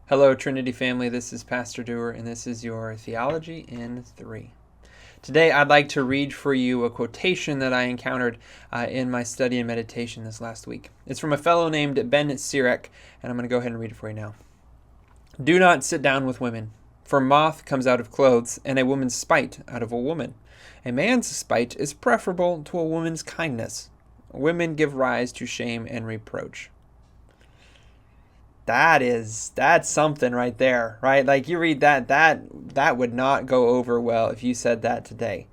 Hello, Trinity family. This is Pastor Dewar, and this is your Theology in 3. Today, I'd like to read for you a quotation that I encountered in my study and meditation this last week. It's from a fellow named Ben Sirek, and I'm going to go ahead and read it for you now. Do not sit down with women, for moth comes out of clothes, and a woman's spite out of a woman. A man's spite is preferable to a woman's kindness. Women give rise to shame and reproach. That's something right there, right? Like you read that would not go over well if you said that today.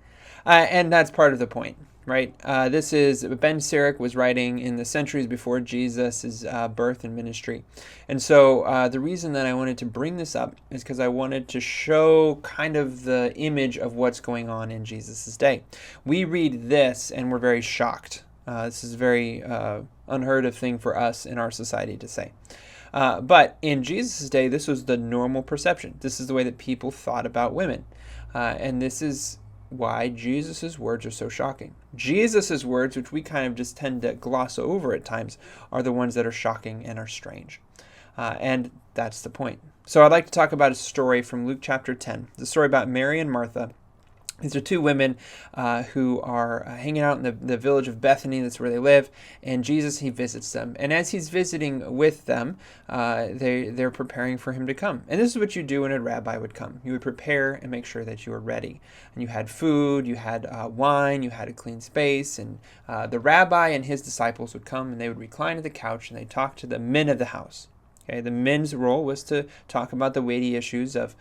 And that's part of the point, right? This is Ben Sirek was writing in the centuries before Jesus' birth and ministry. And so the reason that I wanted to bring this up is because I wanted to show kind of the image of what's going on in Jesus' day. We read this and we're very shocked. This is a very unheard of thing for us in our society to say. But in Jesus' day, this was the normal perception. This is the way that people thought about women. And this is why Jesus' words are so shocking. Jesus' words, which we kind of just tend to gloss over at times, are the ones that are shocking and are strange. And that's the point. So I'd like to talk about a story from Luke chapter 10, the story about Mary and Martha. These are two women who are hanging out in the village of Bethany. That's where they live. And Jesus, he visits them. And as he's visiting with them, they're preparing for him to come. And this is what you do when a rabbi would come. You would prepare and make sure that you were ready. And you had food, you had wine, you had a clean space. And the rabbi and his disciples would come and they would recline at the couch and they'd talk to the men of the house. Okay, the men's role was to talk about the weighty issues of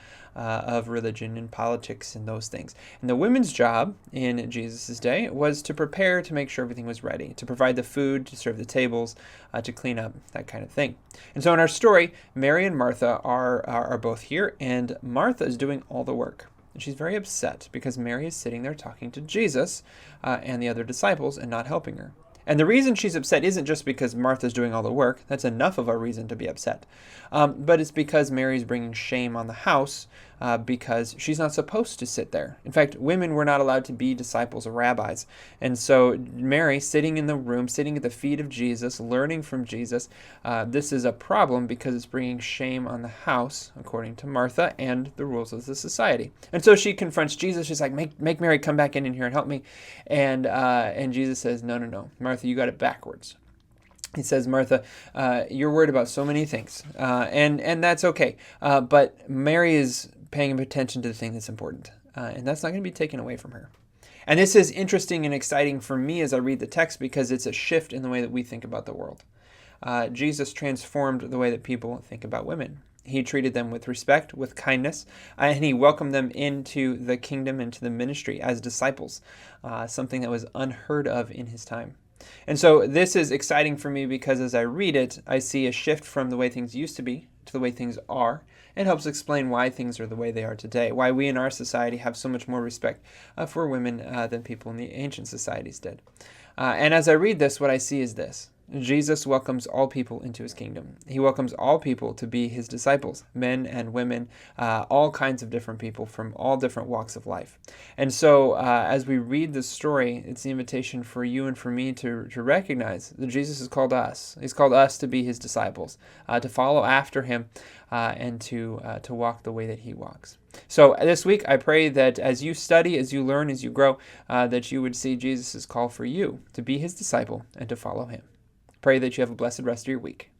religion and politics and those things. And the women's job in Jesus' day was to prepare to make sure everything was ready, to provide the food, to serve the tables, to clean up, that kind of thing. And so in our story, Mary and Martha are both here, and Martha is doing all the work. And she's very upset because Mary is sitting there talking to Jesus and the other disciples and not helping her. And the reason she's upset isn't just because Martha's doing all the work. That's enough of a reason to be upset. But it's because Mary's bringing shame on the house because she's not supposed to sit there. In fact, women were not allowed to be disciples of rabbis. And so Mary, sitting in the room, sitting at the feet of Jesus, learning from Jesus, this is a problem because it's bringing shame on the house, according to Martha, and the rules of the society. And so she confronts Jesus. She's like, make Mary come back in here and help me. And Jesus says, no, Martha, you got it backwards. He says, Martha, you're worried about so many things, and that's okay. But Mary is paying attention to the thing that's important, and that's not going to be taken away from her. And this is interesting and exciting for me as I read the text because it's a shift in the way that we think about the world. Jesus transformed the way that people think about women. He treated them with respect, with kindness, and he welcomed them into the kingdom, into the ministry as disciples, something that was unheard of in his time. And so this is exciting for me because as I read it, I see a shift from the way things used to be to the way things are. It helps explain why things are the way they are today, why we in our society have so much more respect for women than people in the ancient societies did. And as I read this, what I see is this. Jesus welcomes all people into his kingdom. He welcomes all people to be his disciples, men and women, all kinds of different people from all different walks of life. And so as we read this story, it's the invitation for you and for me to recognize that Jesus has called us. He's called us to be his disciples, to follow after him, and to walk the way that he walks. So this week, I pray that as you study, as you learn, as you grow, that you would see Jesus' call for you to be his disciple and to follow him. Pray that you have a blessed rest of your week.